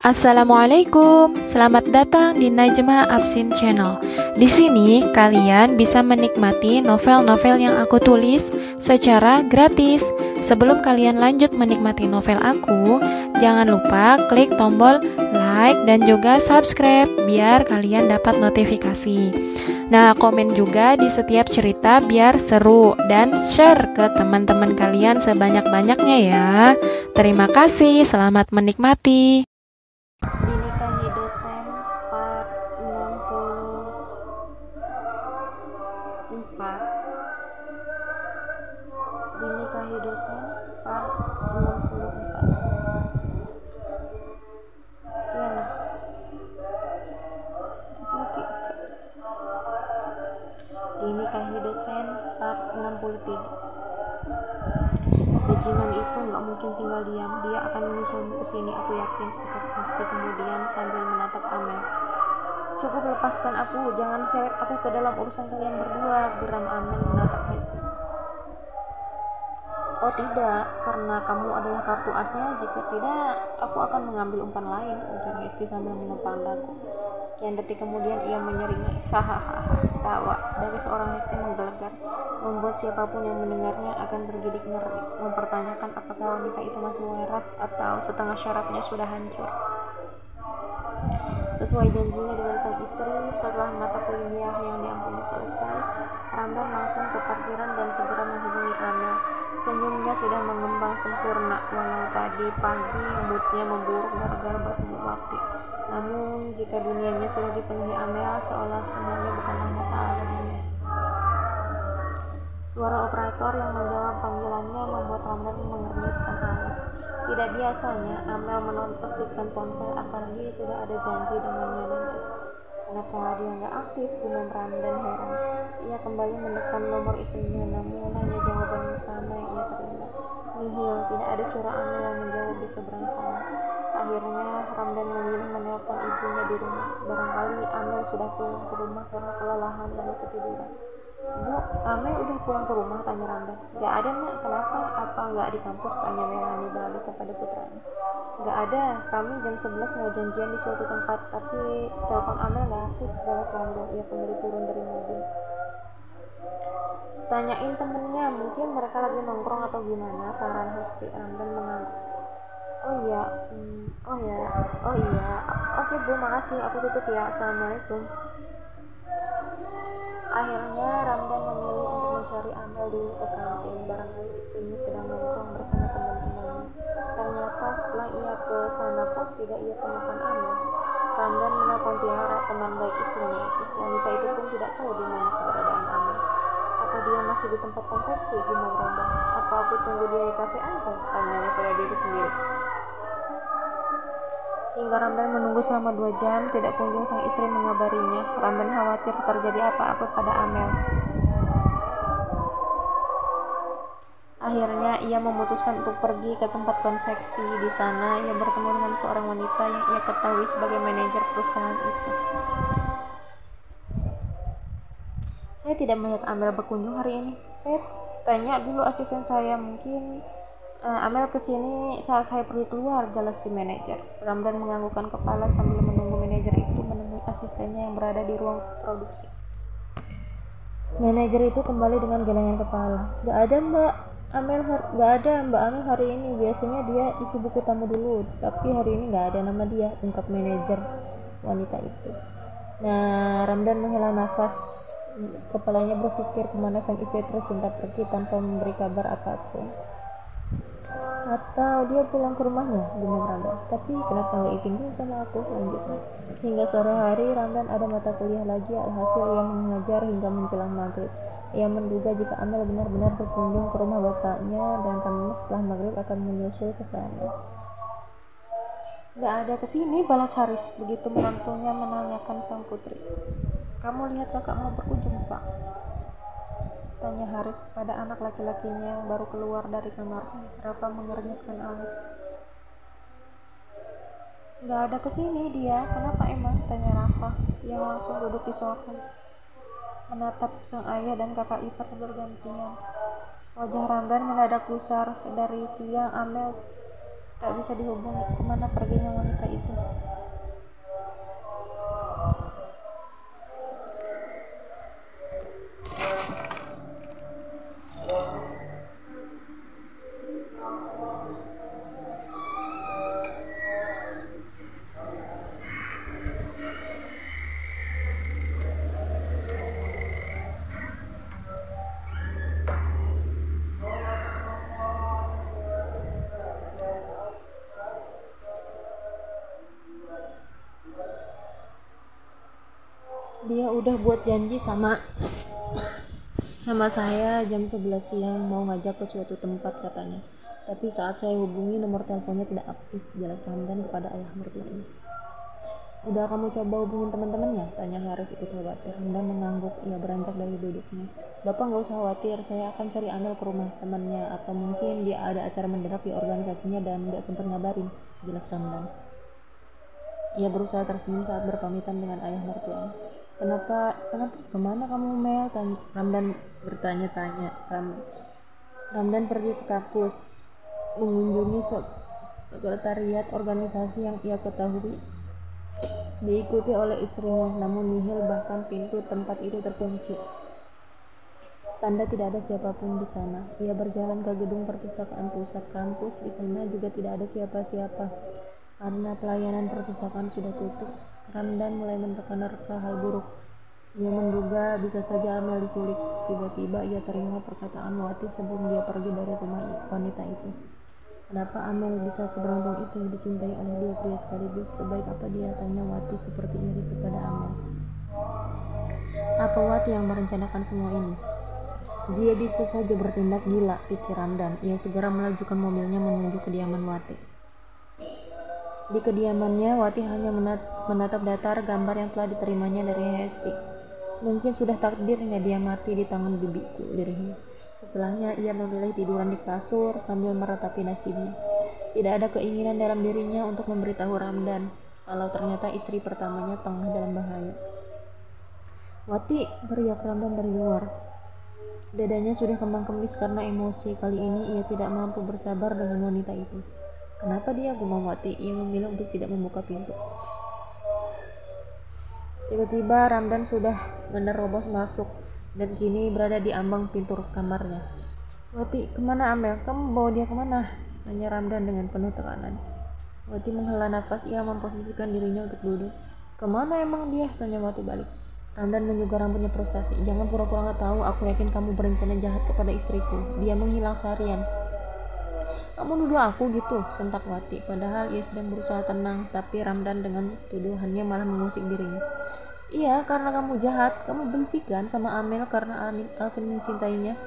Assalamualaikum, selamat datang di Najma Afsin Channel. Di sini kalian bisa menikmati novel-novel yang aku tulis secara gratis. Sebelum kalian lanjut menikmati novel aku, jangan lupa klik tombol like dan juga subscribe biar kalian dapat notifikasi. Nah, komen juga di setiap cerita biar seru dan share ke teman-teman kalian sebanyak-banyaknya ya. Terima kasih, selamat menikmati. Dinikahi dosen part 64. Dinikahi dosen part 64. Iya nah. Dinikahi dosen part 63. Bajingan itu nggak mungkin tinggal diam. Dia akan menyusulmu ke sini, aku yakin, ucap Hesti kemudian sambil menatap Amel. Cukup, lepaskan aku, jangan seret aku ke dalam urusan kalian berdua, geram Amel menatap Hesti. Oh tidak, karena kamu adalah kartu asnya. Jika tidak, aku akan mengambil umpan lain, ujar Hesti sambil menopang dagu. Sekian detik kemudian ia menyeringai. Hahaha, tawa dari seorang Hesti menggelegar, membuat siapapun yang mendengarnya akan bergidik ngeri, mempertanyakan apakah wanita itu masih waras atau setengah syarafnya sudah hancur. Sesuai janjinya dengan sang istri, setelah mata kuliah yang diampuni selesai, Ramdan langsung ke parkiran dan segera menghubungi Amel. Senyumnya sudah mengembang sempurna, walau tadi pagi moodnya memburuk gara-gara bertemu Bakti. Namun jika dunianya sudah dipenuhi Amel, seolah semuanya bukanlah masalah baginya. Suara operator yang menjawab panggilannya membuat Ramdan mengernyitkan alis. Tidak biasanya Amel menonaktifkan ponsel, apalagi sudah ada janji dengannya nanti. Kenapa dia nggak aktif? Gumam Ramdan heran. Ia kembali menekan nomor istrinya, namun hanya jawaban yang sama yang ia terima. Nihil, tidak ada suara Amel yang menjawab di seberang sana. Akhirnya Ramdan memilih menelpon ibunya di rumah. Barangkali Amel sudah pulang ke rumah karena kelelahan lalu ketiduran. Bu, Amel udah pulang ke rumah, tanya Ramdan. Gak ada nak, kenapa? Apa gak di kampus, tanya Melani balik kepada putranya. Gak ada, kami jam 11 mau janjian di suatu tempat, tapi telepon Amel gak aktif, balas Ramdan. Ia kembali turun dari mobil. Tanyain temennya, mungkin mereka lagi nongkrong atau gimana, saran Hesti. Ramdan mengangguk. Oh iya, oke Bu, makasih, aku tutup ya, assalamualaikum. Akhirnya Ramdan memilih untuk mencari Amel dulu ke kantin, barangkali istrinya sedang nongkrong bersama teman-temannya. Ternyata setelah ia ke sana pun tidak ia temukan Amel. Ramdan menelpon Tiara, teman baik istrinya itu. Wanita itu pun tidak tahu di mana keberadaan Amel. Apa dia masih di tempat konveksi, gumam Ramdan. Apa aku tunggu dia di kafe aja, tanyanya pada diri sendiri. Hingga Ramdan menunggu selama 2 jam, tidak kunjung sang istri mengabarinya. Ramdan khawatir terjadi apa-apa pada Amel. Akhirnya ia memutuskan untuk pergi ke tempat konveksi. Di sana ia bertemu dengan seorang wanita yang ia ketahui sebagai manajer perusahaan itu. Saya tidak melihat Amel berkunjung hari ini. Saya tanya dulu asisten saya, mungkin Amel kesini saat saya pergi keluar, jelas si manajer. Ramdan menganggukkan kepala sambil menunggu manajer itu menemui asistennya yang berada di ruang produksi. Manajer itu kembali dengan gelengan kepala. Gak ada Mbak Amel hari ini. Biasanya dia isi buku tamu dulu, tapi hari ini gak ada nama dia, ungkap manajer wanita itu. Nah, Ramdan menghela nafas. Kepalanya berpikir kemana sang istri tercinta pergi tanpa memberi kabar apapun. Atau dia pulang ke rumahnya, gumam Ramdan. Tapi kenapa nggak izin dulu sama aku, lanjutnya. Hingga sore hari Ramdan ada mata kuliah lagi, alhasil ia mengajar hingga menjelang maghrib. Ia menduga jika Amel benar-benar berkunjung ke rumah bapaknya dan Kamis setelah maghrib akan menyusul ke sana. Nggak ada kesini, balas Haris begitu menantunya menanyakan sang putri. Kamu lihat kakak mau berkunjung, Pak? Tanya Haris kepada anak laki-lakinya yang baru keluar dari kamarnya. Rafa mengernyitkan alis. Gak ada kesini dia, kenapa emang? Tanya Rafa yang langsung duduk di sofa, menatap sang ayah dan kakak ipar bergantian. Wajah Ramdan mendadak gusar. Dari siang Amel tak bisa dihubungi. Kemana perginya wanita itu? Dia udah buat janji sama saya jam 11 siang mau ngajak ke suatu tempat katanya. Tapi saat saya hubungi nomor teleponnya tidak aktif, jelas Ramdan kepada ayah mertuanya. Udah kamu coba hubungin teman-temannya? Tanya Haris ikut khawatir. Ramdan mengangguk, ia beranjak dari duduknya. Bapak nggak usah khawatir, saya akan cari Amel ke rumah temannya. Atau mungkin dia ada acara mendadak di organisasinya dan nggak sempat ngabarin, jelas Ramdan. Ia berusaha tersenyum saat berpamitan dengan ayah mertuanya. Kenapa kemana kamu Mel? Ramdan bertanya-tanya. Ramdan pergi ke kampus mengunjungi sekretariat organisasi yang ia ketahui diikuti oleh istrinya, namun nihil, bahkan pintu tempat itu terkunci. Tanda tidak ada siapapun di sana. Ia berjalan ke gedung perpustakaan pusat kampus. Di sana juga tidak ada siapa-siapa karena pelayanan perpustakaan sudah tutup. Ramdan mulai menerka-nerka hal buruk. Ia menduga bisa saja Amel diculik. Tiba-tiba ia teringat perkataan Wati sebelum dia pergi dari rumah wanita itu. Kenapa Amel bisa seberuntung itu dicintai oleh dua pria sekaligus? Sebaik apa dia, tanya Wati seperti iri kepada Amel. Apa Wati yang merencanakan semua ini? Dia bisa saja bertindak gila, pikir Ramdan. Ia segera melajukan mobilnya menuju kediaman Wati. Di kediamannya, Wati hanya menatap datar gambar yang telah diterimanya dari Hesti. Mungkin sudah takdirnya dia mati di tangan bibiku, lirihnya. Setelahnya ia memilih tiduran di kasur sambil meratapi nasibnya. Tidak ada keinginan dalam dirinya untuk memberitahu Ramdan kalau ternyata istri pertamanya tengah dalam bahaya. Wati, teriak Ramdan dari luar. Dadanya sudah kembang kempis karena emosi. Kali ini ia tidak mampu bersabar dengan wanita itu. Kenapa dia, gumam Wati? Ia memilih untuk tidak membuka pintu. Tiba-tiba Ramdan sudah menerobos masuk dan kini berada di ambang pintu kamarnya. Wati, kemana Amel? Kamu bawa dia kemana? Tanya Ramdan dengan penuh tekanan. Wati menghela nafas, ia memposisikan dirinya untuk duduk. Kemana emang dia? Tanya Wati balik. Ramdan menyugar rambutnya frustasi. Jangan pura-pura nggak tahu, aku yakin kamu berencana jahat kepada istriku. Dia menghilang seharian. Kamu nuduh aku gitu, sentak Wati. Padahal ia sedang berusaha tenang, tapi Ramdan dengan tuduhannya malah mengusik dirinya. Iya, karena kamu jahat. Kamu benci kan sama Amel karena Alvin mencintainya.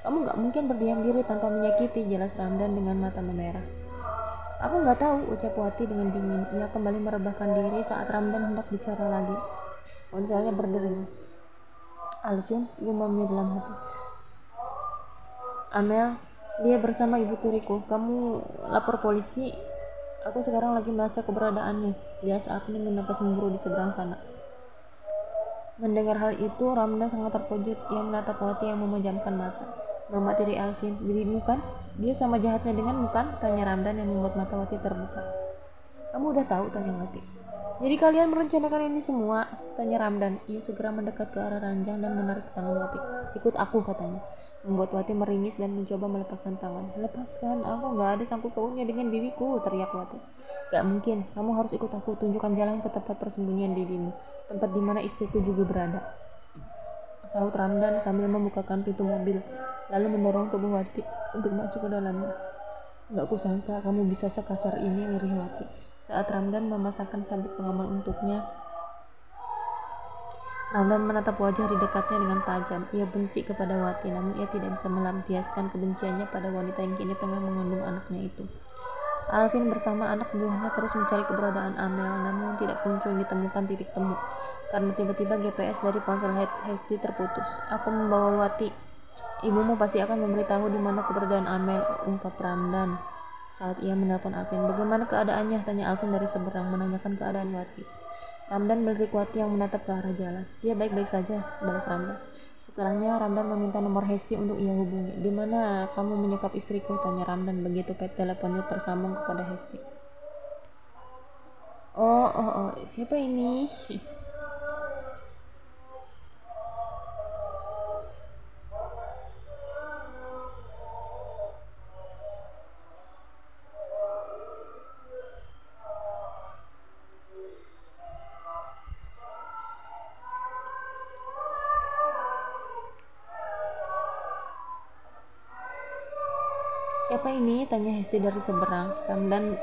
Kamu gak mungkin berdiam diri tanpa menyakiti, jelas Ramdan dengan mata memerah. Aku gak tahu, ucap Wati dengan dingin. Ia kembali merebahkan diri saat Ramdan hendak bicara lagi. Ponselnya berdering. Alvin, gumamnya dalam hati. Amel, dia bersama ibu tiriku. Kamu lapor polisi. Aku sekarang lagi melacak keberadaannya. Dia saat ini menapas memburu di seberang sana. Mendengar hal itu, Ramdan sangat terkejut. Ia menatap Wati yang memejamkan mata. Mama tiri Alvin, dirimu kan? Dia sama jahatnya denganmu kan? Tanya Ramdan yang membuat mata Wati terbuka. Kamu udah tahu? Tanya Wati. Jadi kalian merencanakan ini semua? Tanya Ramdan. Ia segera mendekat ke arah ranjang dan menarik tangan Wati. Ikut aku, katanya. Membuat Wati meringis dan mencoba melepaskan tangan. Lepaskan, aku gak ada sangkut pautnya dengan bibiku, teriak Wati. Gak mungkin, kamu harus ikut aku. Tunjukkan jalan ke tempat persembunyian bibimu, tempat di mana istriku juga berada, sahut Ramdan sambil membukakan pintu mobil, lalu mendorong tubuh Wati untuk masuk ke dalamnya. Gak kusangka kamu bisa sekasar ini, lirih Wati. Saat Ramdan memasangkan sabuk pengaman untuknya, Ramdan menatap wajah di dekatnya dengan tajam. Ia benci kepada Wati, namun ia tidak bisa melampiaskan kebenciannya pada wanita yang kini tengah mengandung anaknya itu. Alvin bersama anak buahnya terus mencari keberadaan Amel, namun tidak kunjung ditemukan titik temu karena tiba-tiba GPS dari ponsel Hesti terputus. Aku membawa Wati. Ibumu pasti akan memberitahu di mana keberadaan Amel, ungkap Ramdan saat ia menelpon Alvin. Bagaimana keadaannya? Tanya Alvin dari seberang menanyakan keadaan Wati. Ramdan melirik Wati yang menatap ke arah jalan. Dia baik-baik saja, balas Ramdan. Setelahnya Ramdan meminta nomor Hesti untuk ia hubungi. Di mana kamu menyekap istriku? Tanya Ramdan begitu teleponnya tersambung kepada Hesti. Oh, siapa ini? Siapa ini? Tanya Hesti dari seberang. Ramdan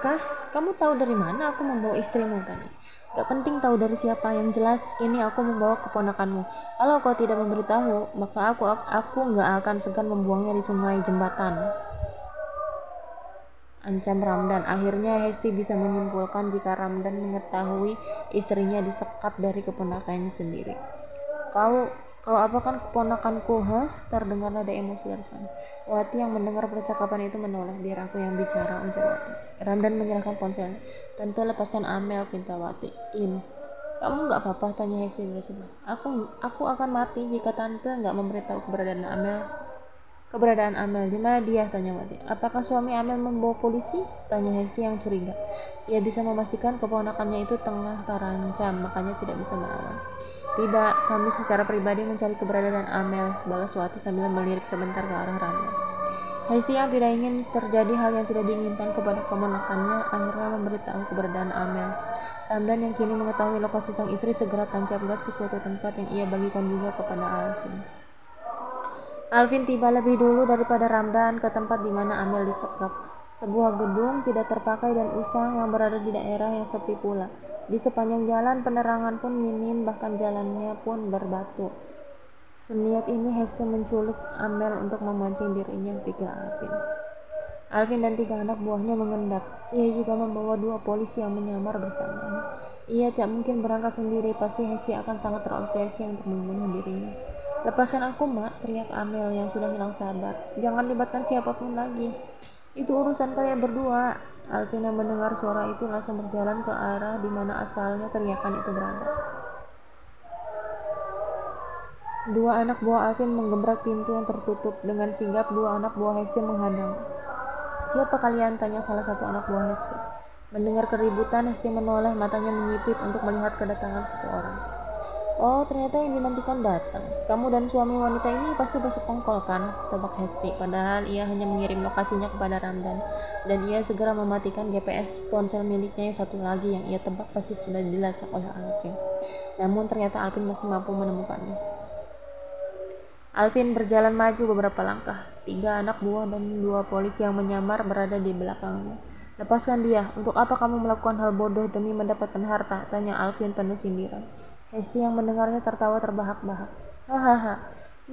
kah? Kamu tahu dari mana aku membawa istrimu? Tanya. Gak penting tahu dari siapa, yang jelas kini aku membawa keponakanmu. Kalau kau tidak memberitahu, maka aku gak akan segan membuangnya di sungai jembatan, ancam Ramdan. Akhirnya Hesti bisa menyimpulkan jika Ramdan mengetahui istrinya disekap dari keponakannya sendiri. Kau apa kan keponakanku, Terdengar nada emosi dari sana. Wati yang mendengar percakapan itu menoleh. Biar aku yang bicara, ujar Wati. Ramdan menyerahkan ponselnya. Tante, lepaskan Amel, pinta Wati. Kamu nggak apa-apa, tanya Hesti dari sebelah. Aku akan mati jika tante nggak memberitahu keberadaan Amel. Di mana dia, tanya Wati. Apakah suami Amel membawa polisi? Tanya Hesti yang curiga. Ia bisa memastikan keponakannya itu tengah terancam, makanya tidak bisa melawan. Tidak, kami secara pribadi mencari keberadaan Amel, balas Wati sambil melirik sebentar ke arah Ramdan. Hesti yang tidak ingin terjadi hal yang tidak diinginkan kepada keponakannya akhirnya memberitahu keberadaan Amel. Ramdan yang kini mengetahui lokasi sang istri segera tancap gas ke suatu tempat yang ia bagikan juga kepada Alvin. Alvin tiba lebih dulu daripada Ramdan ke tempat di mana Amel disekap. Sebuah gedung tidak terpakai dan usang yang berada di daerah yang sepi pula. Di sepanjang jalan penerangan pun minim, bahkan jalannya pun berbatu. Seniat ini Hesti menculik Amel untuk memancing dirinya, pikir Alvin. Alvin dan 3 anak buahnya mengendap. Ia juga membawa 2 polisi yang menyamar bersamanya. Ia tidak mungkin berangkat sendiri, pasti Hesti akan sangat terobsesi untuk membunuh dirinya. Lepaskan aku, Mak, teriak Amel yang sudah hilang sadar. Jangan libatkan siapapun lagi. Itu urusan kalian berdua. Alvin yang mendengar suara itu langsung berjalan ke arah di mana asalnya teriakan itu berada. 2 anak buah Alvin menggebrak pintu yang tertutup. Dengan sigap 2 anak buah Hesti menghadang. Siapa kalian? Tanya salah satu anak buah Hesti. Mendengar keributan, Hesti menoleh, matanya menyipit untuk melihat kedatangan seseorang. Oh, ternyata yang dinantikan datang. Kamu dan suami wanita ini pasti bersekongkol kan? Tebak Hesti. Padahal ia hanya mengirim lokasinya kepada Ramdan. Dan ia segera mematikan GPS ponsel miliknya yang satu lagi yang ia tebak pasti sudah dilacak oleh Alvin. Namun ternyata Alvin masih mampu menemukannya. Alvin berjalan maju beberapa langkah. 3 anak buah dan 2 polisi yang menyamar berada di belakangnya. Lepaskan dia. Untuk apa kamu melakukan hal bodoh demi mendapatkan harta? Tanya Alvin penuh sindiran. Hesti yang mendengarnya tertawa terbahak-bahak. Hahaha,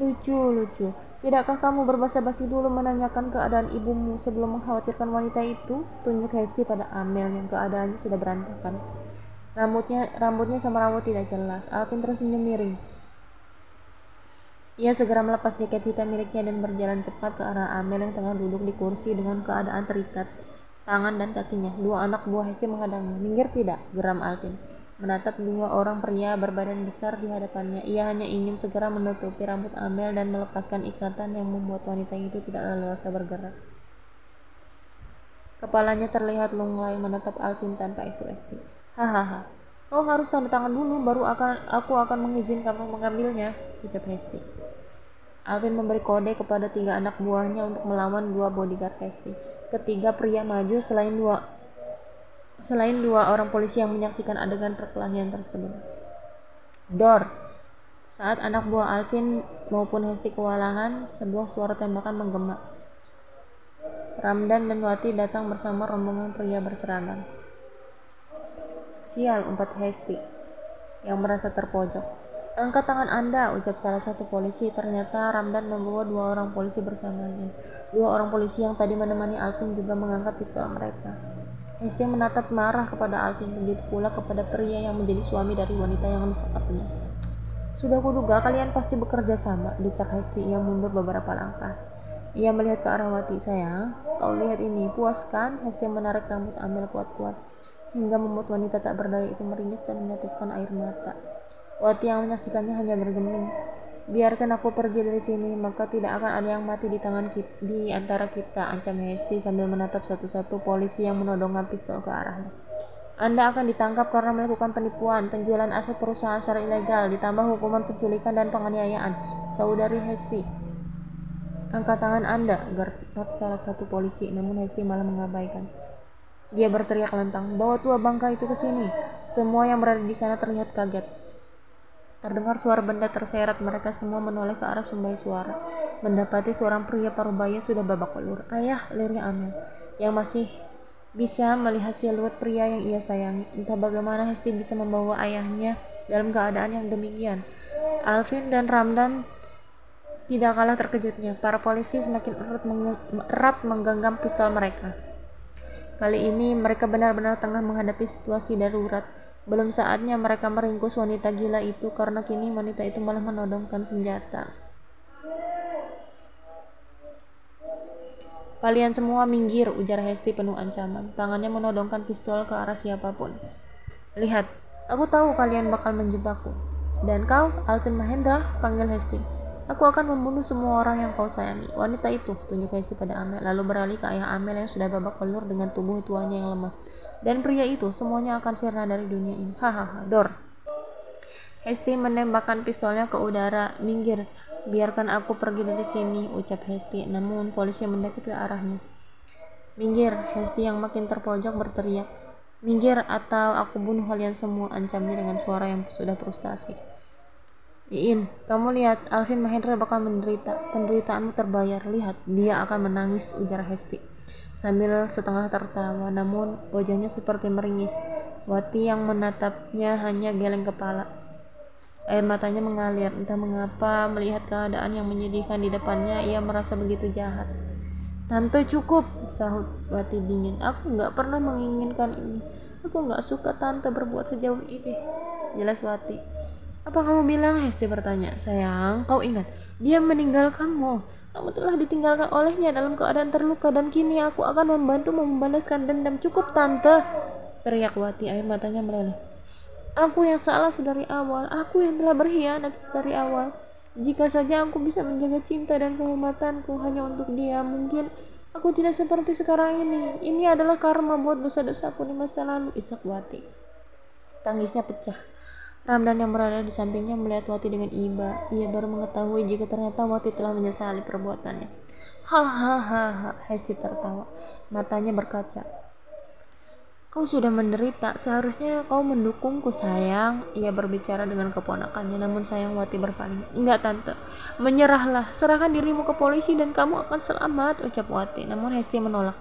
lucu. Tidakkah kamu berbasa-basi dulu menanyakan keadaan ibumu sebelum mengkhawatirkan wanita itu? Tunjuk Hesti pada Amel yang keadaannya sudah berantakan. Rambutnya sama rambut tidak jelas. Alvin tersenyum miring. Ia segera melepas jaket hitam miliknya dan berjalan cepat ke arah Amel yang tengah duduk di kursi dengan keadaan terikat tangan dan kakinya. 2 anak buah Hesti menghadangnya. Minggir tidak, geram Alvin. Menatap 2 orang pria berbadan besar di hadapannya. Ia hanya ingin segera menutupi rambut Amel dan melepaskan ikatan yang membuat wanita itu tidak leluasa bergerak. Kepalanya terlihat lunglai menatap Alvin tanpa ekspresi. Hahaha, kau harus tanda tangan dulu, baru aku akan mengizinkanmu mengambilnya, ucap Hesti. Alvin memberi kode kepada 3 anak buahnya untuk melawan 2 bodyguard Hesti. Ketiga pria maju selain dua orang polisi yang menyaksikan adegan perkelahian tersebut. Dor! Saat anak buah Alvin maupun Hesti kewalahan, sebuah suara tembakan menggema. Ramdan dan Wati datang bersama rombongan pria berseragam. Sial, umpat Hesti yang merasa terpojok. Angkat tangan Anda, ucap salah satu polisi. Ternyata Ramdan membawa 2 orang polisi bersamanya. 2 orang polisi yang tadi menemani Alvin juga mengangkat pistol mereka. Hesti menatap marah kepada Alvin, begitu pula kepada pria yang menjadi suami dari wanita yang disekapnya. Sudah kuduga kalian pasti bekerja sama, decak Hesti yang mundur beberapa langkah. Ia melihat ke arah Wati. Sayang, kau lihat ini, puas kan? Hesti menarik rambut Amel kuat-kuat hingga membuat wanita tak berdaya itu meringis dan meneteskan air mata. Wati yang menyaksikannya hanya bergeming. Biarkan aku pergi dari sini, maka tidak akan ada yang mati di antara kita, ancam Hesti sambil menatap satu-satu polisi yang menodongkan pistol ke arahnya. Anda akan ditangkap karena melakukan penipuan, penjualan aset perusahaan secara ilegal, ditambah hukuman penculikan dan penganiayaan, saudari Hesti. Angkat tangan Anda, gertak salah satu polisi, namun Hesti malah mengabaikan. Dia berteriak lantang, bawa tua bangka itu ke sini. Semua yang berada di sana terlihat kaget. Terdengar suara benda terseret, mereka semua menoleh ke arah sumber suara. Mendapati seorang pria parubaya sudah babak belur. Ayah, lirih Amel, yang masih bisa melihat siluet pria yang ia sayangi. Entah bagaimana Hesti bisa membawa ayahnya dalam keadaan yang demikian. Alvin dan Ramdan tidak kalah terkejutnya. Para polisi semakin erat menggenggam pistol mereka. Kali ini mereka benar-benar tengah menghadapi situasi darurat. Belum saatnya mereka meringkus wanita gila itu, karena kini wanita itu malah menodongkan senjata. Kalian semua minggir, ujar Hesti penuh ancaman. Tangannya menodongkan pistol ke arah siapapun. Lihat, aku tahu kalian bakal menjebakku. Dan kau, Alvin Mahendra, panggil Hesti. Aku akan membunuh semua orang yang kau sayangi. Wanita itu, tunjuk Hesti pada Amel, lalu beralih ke ayah Amel yang sudah babak belur dengan tubuh tuanya yang lemah. Dan pria itu, semuanya akan sirna dari dunia ini. Hahaha, Dor. Hesti menembakkan pistolnya ke udara. Minggir, biarkan aku pergi dari sini, ucap Hesti. Namun polisi mendekat ke arahnya. Minggir, Hesti yang makin terpojok berteriak. Minggir atau aku bunuh kalian semua, ancamnya dengan suara yang sudah frustasi. Iin, kamu lihat, Alvin Mahendra bakal menderita. Penderitaanmu terbayar. Lihat, dia akan menangis, ujar Hesti sambil setengah tertawa, namun wajahnya seperti meringis. Wati yang menatapnya hanya geleng kepala. Air matanya mengalir. Entah mengapa, melihat keadaan yang menyedihkan di depannya, ia merasa begitu jahat. Tante, cukup, sahut Wati dingin. Aku gak pernah menginginkan ini. Aku gak suka Tante berbuat sejauh ini, jelas Wati. Apa kamu bilang? Hesti bertanya. Sayang, kau ingat, dia meninggalkanmu. Kamu telah ditinggalkan olehnya dalam keadaan terluka, dan kini aku akan membantu membalaskan dendam. Cukup Tante, teriak Wati, air matanya meleleh. Aku yang salah sedari awal. Aku yang telah berkhianat sedari awal. Jika saja aku bisa menjaga cinta dan kehormatanku hanya untuk dia, mungkin aku tidak seperti sekarang ini. Ini adalah karma buat dosa-dosaku di masa lalu, isak Wati. Tangisnya pecah. Ramdan yang berada di sampingnya melihat Wati dengan iba. Ia baru mengetahui jika ternyata Wati telah menyesali perbuatannya. Hahaha, Hesti tertawa. Matanya berkaca. Kau sudah menderita, seharusnya kau mendukungku sayang. Ia berbicara dengan keponakannya, namun sayang Wati berpaling. Enggak Tante, menyerahlah, serahkan dirimu ke polisi dan kamu akan selamat, ucap Wati. Namun Hesti menolak.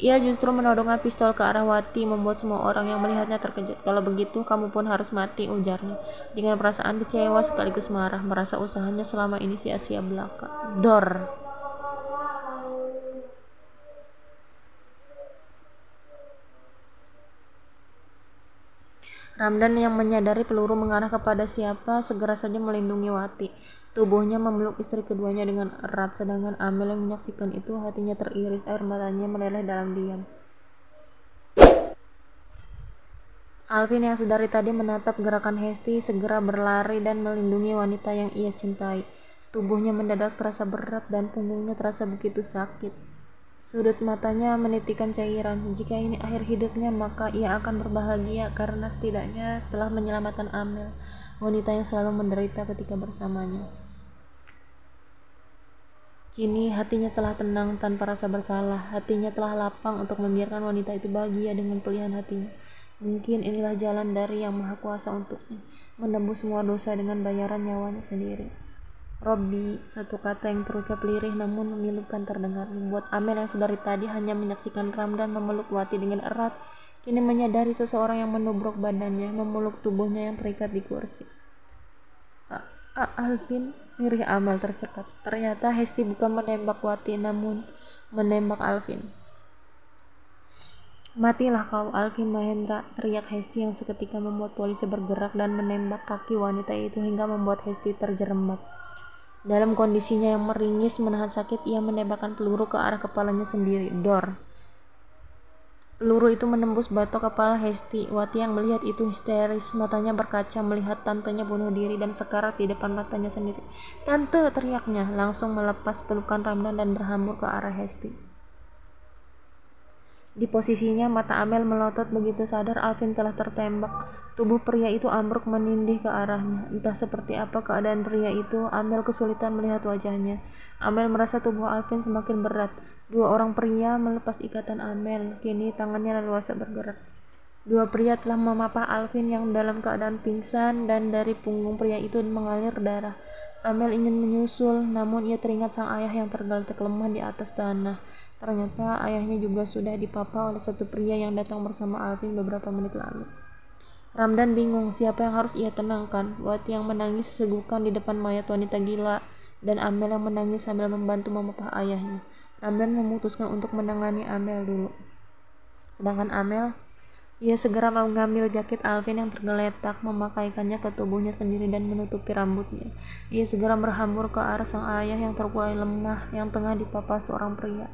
Ia justru menodongkan pistol ke arah Wati, membuat semua orang yang melihatnya terkejut. Kalau begitu, kamu pun harus mati, ujarnya. Dengan perasaan kecewa sekaligus marah, merasa usahanya selama ini sia-sia belaka. Dor. Ramdan yang menyadari peluru mengarah kepada siapa, segera saja melindungi Wati. Tubuhnya memeluk istri keduanya dengan erat, sedangkan Amel yang menyaksikan itu hatinya teriris, air matanya meleleh dalam diam. Alvin yang sedari tadi menatap gerakan Hesti segera berlari dan melindungi wanita yang ia cintai. Tubuhnya mendadak terasa berat dan punggungnya terasa begitu sakit. Sudut matanya menitikkan cairan. Jika ini akhir hidupnya, maka ia akan berbahagia karena setidaknya telah menyelamatkan Amel, wanita yang selalu menderita ketika bersamanya. Kini hatinya telah tenang tanpa rasa bersalah. Hatinya telah lapang untuk membiarkan wanita itu bahagia dengan pilihan hatinya. Mungkin inilah jalan dari Yang Maha Kuasa untuknya, menembus semua dosa dengan bayaran nyawanya sendiri. Robby, satu kata yang terucap lirih namun memilukan terdengar, membuat Amel yang sedari tadi hanya menyaksikan Ramdan memeluk Wati dengan erat, kini menyadari seseorang yang menubruk badannya, memeluk tubuhnya yang terikat di kursi. Alvin, lirih Amel tercekat. Ternyata Hesti bukan menembak Wati, namun menembak Alvin. Matilah kau, Alvin Mahendra, teriak Hesti yang seketika membuat polisi bergerak dan menembak kaki wanita itu hingga membuat Hesti terjerembab. Dalam kondisinya yang meringis menahan sakit, ia menembakkan peluru ke arah kepalanya sendiri. Dor. Peluru itu menembus batok kepala Hesti. Wati yang melihat itu histeris, matanya berkaca melihat tantenya bunuh diri dan sekarat di depan matanya sendiri. Tante, teriaknya, langsung melepas pelukan Ramdan dan berhambur ke arah Hesti. Di posisinya, mata Amel melotot begitu sadar Alvin telah tertembak. Tubuh pria itu ambruk menindih ke arahnya. Entah seperti apa keadaan pria itu, Amel kesulitan melihat wajahnya. Amel merasa tubuh Alvin semakin berat. Dua orang pria melepas ikatan Amel. Kini tangannya leluasa bergerak. Dua pria telah memapah Alvin yang dalam keadaan pingsan, dan dari punggung pria itu mengalir darah. Amel ingin menyusul, namun ia teringat sang ayah yang tergeletak lemah di atas tanah. Ternyata ayahnya juga sudah dipapa oleh satu pria yang datang bersama Alvin beberapa menit lalu. Ramdan bingung siapa yang harus ia tenangkan, Wati yang menangis sesegukan di depan mayat wanita gila, dan Amel yang menangis sambil membantu memapah ayahnya. Ramdan memutuskan untuk menangani Amel dulu. Sedangkan Amel, ia segera mengambil jaket Alvin yang tergeletak, memakaikannya ke tubuhnya sendiri dan menutupi rambutnya. Ia segera berhambur ke arah sang ayah yang terkulai lemah yang tengah dipapa seorang pria.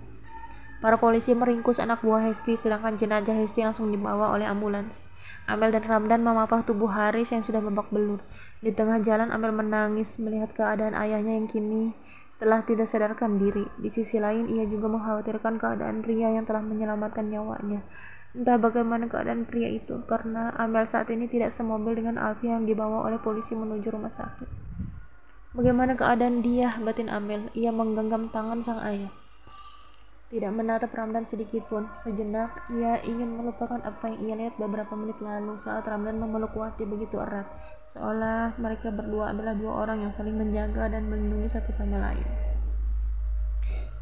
Para polisi meringkus anak buah Hesti, sedangkan jenazah Hesti langsung dibawa oleh ambulans. Amel dan Ramdan memapah tubuh Haris yang sudah babak belur. Di tengah jalan Amel menangis melihat keadaan ayahnya yang kini telah tidak sadarkan diri. Di sisi lain ia juga mengkhawatirkan keadaan pria yang telah menyelamatkan nyawanya. Entah bagaimana keadaan pria itu, karena Amel saat ini tidak semobil dengan Alfi yang dibawa oleh polisi menuju rumah sakit. Bagaimana keadaan dia, batin Amel. Ia menggenggam tangan sang ayah, tidak menatap Ramdan sedikit pun. Sejenak, ia ingin melupakan apa yang ia lihat beberapa menit lalu saat Ramdan memeluk Wati begitu erat, seolah mereka berdua adalah dua orang yang saling menjaga dan melindungi satu sama lain.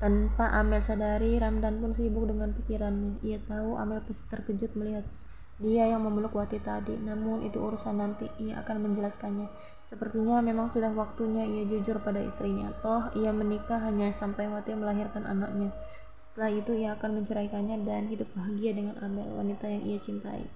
Tanpa Amel sadari, Ramdan pun sibuk dengan pikirannya. Ia tahu Amel pasti terkejut melihat dia yang memeluk Wati tadi, namun itu urusan nanti, ia akan menjelaskannya. Sepertinya memang sudah waktunya ia jujur pada istrinya. Toh ia menikah hanya sampai Wati melahirkan anaknya. Setelah itu ia akan menceraikannya dan hidup bahagia dengan Amel, wanita yang ia cintai.